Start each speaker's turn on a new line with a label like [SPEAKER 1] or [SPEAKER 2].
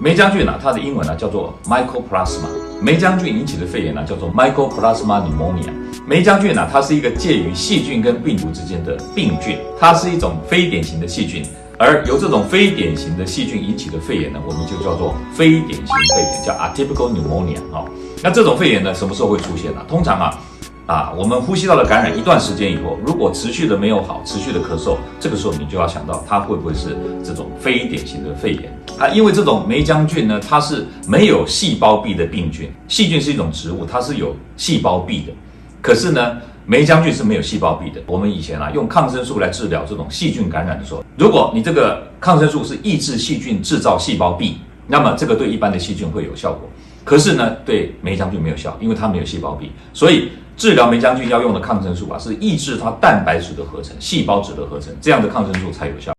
[SPEAKER 1] 霉浆菌它的英文叫做 Mycoplasma， 霉浆菌引起的肺炎叫做 Mycoplasma pneumonia。霉浆菌它是一个介于细菌跟病毒之间的病菌，它是一种非典型的细菌，而由这种非典型的细菌引起的肺炎我们就叫做非典型肺炎，叫 atypical pneumonia。那这种肺炎什么时候会出现通常我们呼吸道的感染一段时间以后，如果持续的没有好，持续的咳嗽，这个时候你就要想到它会不会是这种非典型的肺炎因为这种霉浆菌它是没有细胞壁的病菌，细菌是一种植物，它是有细胞壁的，可是霉浆菌是没有细胞壁的。我们以前用抗生素来治疗这种细菌感染的时候，如果你这个抗生素是抑制细菌制造细胞壁，那么这个对一般的细菌会有效果，可是对霉浆菌没有效，因为它没有细胞壁，所以治疗霉浆菌要用的抗生素是抑制它蛋白质的合成、细胞质的合成，这样的抗生素才有效。